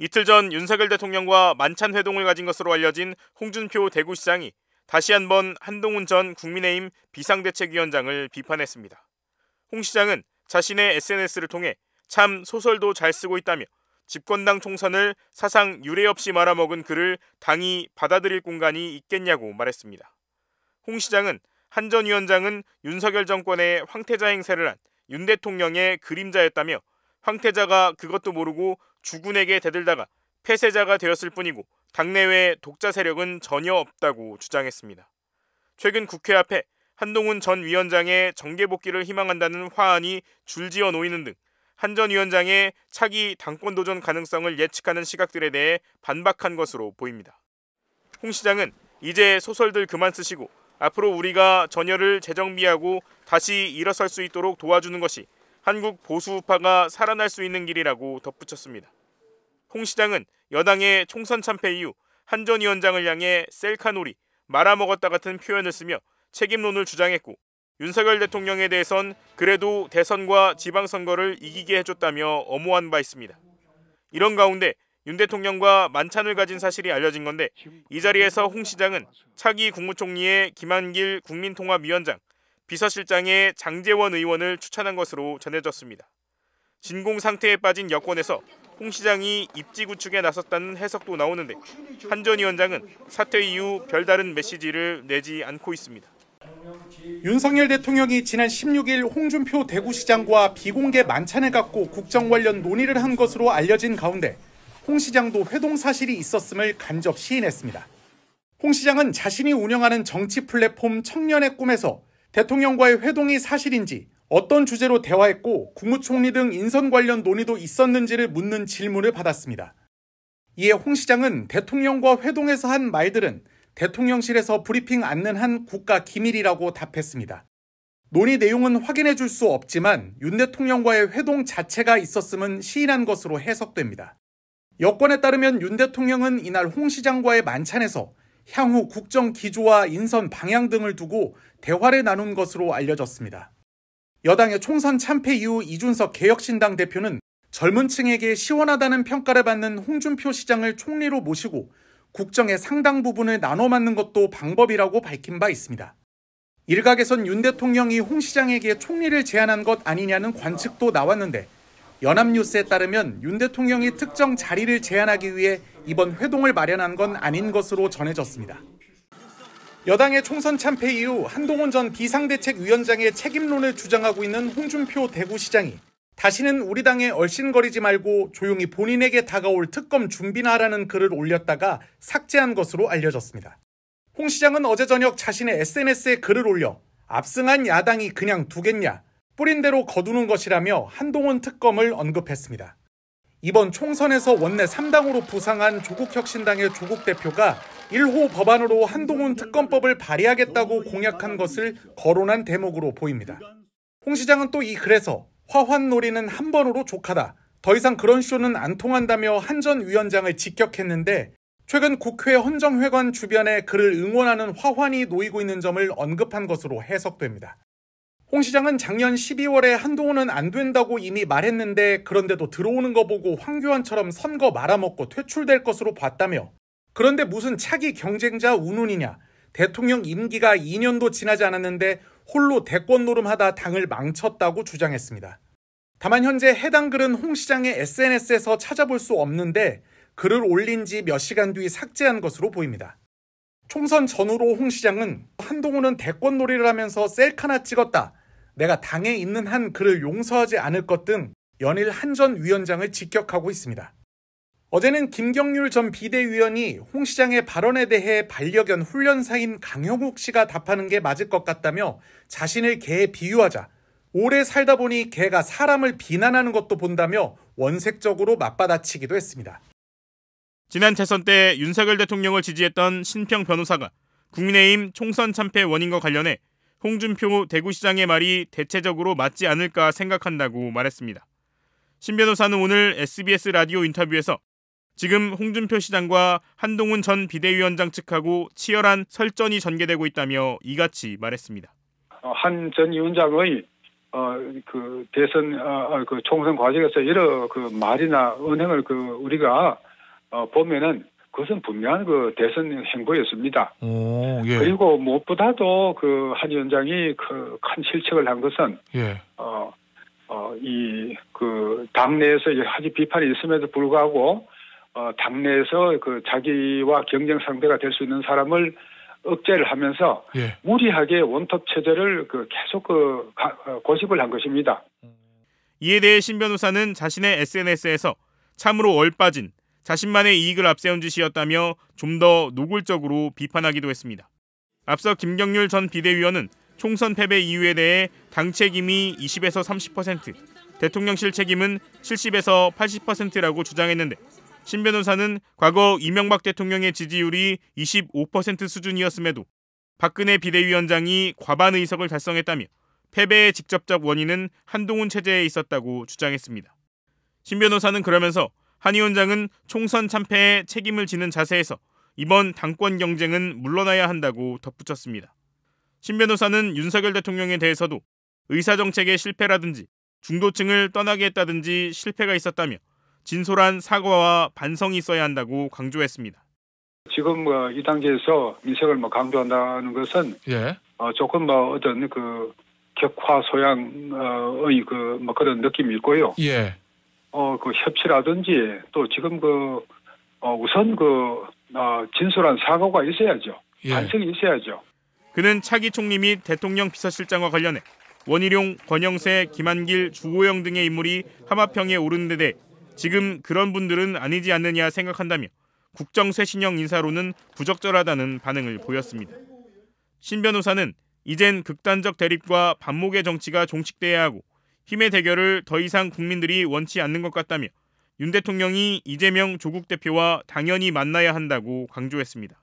이틀 전 윤석열 대통령과 만찬 회동을 가진 것으로 알려진 홍준표 대구시장이 다시 한번 한동훈 전 국민의힘 비상대책위원장을 비판했습니다. 홍 시장은 자신의 SNS를 통해 참 소설도 잘 쓰고 있다며 집권당 총선을 사상 유례 없이 말아먹은 그를 당이 받아들일 공간이 있겠냐고 말했습니다. 홍 시장은 한 전 위원장은 윤석열 정권의 황태자 행세를 한 윤 대통령의 그림자였다며 황태자가 그것도 모르고 주군에게 대들다가 폐쇄자가 되었을 뿐이고 당내외 독자 세력은 전혀 없다고 주장했습니다. 최근 국회 앞에 한동훈 전 위원장의 정계 복귀를 희망한다는 화환이 줄지어 놓이는 등 한 전 위원장의 차기 당권 도전 가능성을 예측하는 시각들에 대해 반박한 것으로 보입니다. 홍 시장은 이제 소설들 그만 쓰시고 앞으로 우리가 전열을 재정비하고 다시 일어설 수 있도록 도와주는 것이 한국 보수 우파가 살아날 수 있는 길이라고 덧붙였습니다. 홍 시장은 여당의 총선 참패 이후 한 전 위원장을 향해 셀카놀이, 말아먹었다 같은 표현을 쓰며 책임론을 주장했고 윤석열 대통령에 대해선 그래도 대선과 지방선거를 이기게 해줬다며 엄호한 바 있습니다. 이런 가운데 윤 대통령과 만찬을 가진 사실이 알려진 건데 이 자리에서 홍 시장은 차기 국무총리의 김한길 국민통합위원장, 비서실장의 장제원 의원을 추천한 것으로 전해졌습니다. 진공 상태에 빠진 여권에서 홍 시장이 입지 구축에 나섰다는 해석도 나오는데 한 전 위원장은 사퇴 이후 별다른 메시지를 내지 않고 있습니다. 윤석열 대통령이 지난 16일 홍준표 대구시장과 비공개 만찬을 갖고 국정 관련 논의를 한 것으로 알려진 가운데 홍 시장도 회동 사실이 있었음을 간접 시인했습니다. 홍 시장은 자신이 운영하는 정치 플랫폼 청년의 꿈에서 대통령과의 회동이 사실인지 어떤 주제로 대화했고 국무총리 등 인선 관련 논의도 있었는지를 묻는 질문을 받았습니다. 이에 홍 시장은 대통령과 회동에서 한 말들은 대통령실에서 브리핑 않는 한 국가 기밀이라고 답했습니다. 논의 내용은 확인해 줄 수 없지만 윤 대통령과의 회동 자체가 있었음은 시인한 것으로 해석됩니다. 여권에 따르면 윤 대통령은 이날 홍 시장과의 만찬에서 향후 국정 기조와 인선 방향 등을 두고 대화를 나눈 것으로 알려졌습니다. 여당의 총선 참패 이후 이준석 개혁신당 대표는 젊은 층에게 시원하다는 평가를 받는 홍준표 시장을 총리로 모시고 국정의 상당 부분을 나눠 맡는 것도 방법이라고 밝힌 바 있습니다. 일각에선 윤 대통령이 홍 시장에게 총리를 제안한 것 아니냐는 관측도 나왔는데 연합뉴스에 따르면 윤 대통령이 특정 자리를 제안하기 위해 이번 회동을 마련한 건 아닌 것으로 전해졌습니다. 여당의 총선 참패 이후 한동훈 전 비상대책위원장의 책임론을 주장하고 있는 홍준표 대구시장이 다시는 우리 당에 얼씬거리지 말고 조용히 본인에게 다가올 특검 준비나 하라는 글을 올렸다가 삭제한 것으로 알려졌습니다. 홍 시장은 어제 저녁 자신의 SNS에 글을 올려 압승한 야당이 그냥 두겠냐, 뿌린 대로 거두는 것이라며 한동훈 특검을 언급했습니다. 이번 총선에서 원내 3당으로 부상한 조국혁신당의 조국 대표가 1호 법안으로 한동훈 특검법을 발의하겠다고 공약한 것을 거론한 대목으로 보입니다. 홍 시장은 또 이 글에서 화환놀이는 한 번으로 족하다, 더 이상 그런 쇼는 안 통한다며 한 전 위원장을 직격했는데 최근 국회 헌정회관 주변에 그를 응원하는 화환이 놓이고 있는 점을 언급한 것으로 해석됩니다. 홍 시장은 작년 12월에 한동훈은 안 된다고 이미 말했는데 그런데도 들어오는 거 보고 황교안처럼 선거 말아먹고 퇴출될 것으로 봤다며 그런데 무슨 차기 경쟁자 운운이냐, 대통령 임기가 2년도 지나지 않았는데 홀로 대권 노름하다 당을 망쳤다고 주장했습니다. 다만 현재 해당 글은 홍 시장의 SNS에서 찾아볼 수 없는데 글을 올린 지 몇 시간 뒤 삭제한 것으로 보입니다. 총선 전후로 홍 시장은 한동훈은 대권 놀이를 하면서 셀카나 찍었다, 내가 당에 있는 한 그를 용서하지 않을 것 등 연일 한 전 위원장을 직격하고 있습니다. 어제는 김경률 전 비대위원이 홍 시장의 발언에 대해 반려견 훈련사인 강형욱 씨가 답하는 게 맞을 것 같다며 자신을 개에 비유하자 오래 살다 보니 개가 사람을 비난하는 것도 본다며 원색적으로 맞받아치기도 했습니다. 지난 대선 때 윤석열 대통령을 지지했던 신평 변호사가 국민의힘 총선 참패 원인과 관련해 홍준표 대구시장의 말이 대체적으로 맞지 않을까 생각한다고 말했습니다. 신 변호사는 오늘 SBS 라디오 인터뷰에서 지금 홍준표 시장과 한동훈 전 비대위원장 측하고 치열한 설전이 전개되고 있다며 이같이 말했습니다. 한 전 위원장의 그 대선 그 총선 과정에서 여러 그 말이나 언행을 우리가 보면은 그것은 분명한 그 대선 행보였습니다. 오, 예. 그리고 무엇보다도 그 한 위원장이 그 큰 실책을 한 것은 예. 이 그 당내에서 여러 가지 비판이 있음에도 불구하고 당내에서 그 자기와 경쟁 상대가 될 수 있는 사람을 억제를 하면서 예. 무리하게 원톱 체제를 그 계속 고집을 한 것입니다. 이에 대해 신 변호사는 자신의 SNS에서 참으로 얼빠진 자신만의 이익을 앞세운 짓이었다며 좀 더 노골적으로 비판하기도 했습니다. 앞서 김경률 전 비대위원은 총선 패배 이유에 대해 당 책임이 20에서 30%, 대통령실 책임은 70에서 80%라고 주장했는데 신 변호사는 과거 이명박 대통령의 지지율이 25% 수준이었음에도 박근혜 비대위원장이 과반 의석을 달성했다며 패배의 직접적 원인은 한동훈 체제에 있었다고 주장했습니다. 신 변호사는 그러면서 한 위원장은 총선 참패에 책임을 지는 자세에서 이번 당권 경쟁은 물러나야 한다고 덧붙였습니다. 신 변호사는 윤석열 대통령에 대해서도 의사정책의 실패라든지 중도층을 떠나게 했다든지 실패가 있었다며 진솔한 사과와 반성이 있어야 한다고 강조했습니다. 지금 이 단계에서 민색을 강조한다는 것은 예. 조금 어떤 그 격화 소양의 그런 느낌이 있고요. 예. 그 협치라든지 또 지금 우선 진솔한 사과가 있어야죠. 예. 반성이 있어야죠. 그는 차기 총리 및 대통령 비서실장과 관련해 원희룡, 권영세, 김한길, 주호영 등의 인물이 하마평에 오르는 데 대해 지금 그런 분들은 아니지 않느냐 생각한다며 국정쇄신형 인사로는 부적절하다는 반응을 보였습니다. 신 변호사는 이젠 극단적 대립과 반목의 정치가 종식돼야 하고 힘의 대결을 더 이상 국민들이 원치 않는 것 같다며 윤 대통령이 이재명 조국 대표와 당연히 만나야 한다고 강조했습니다.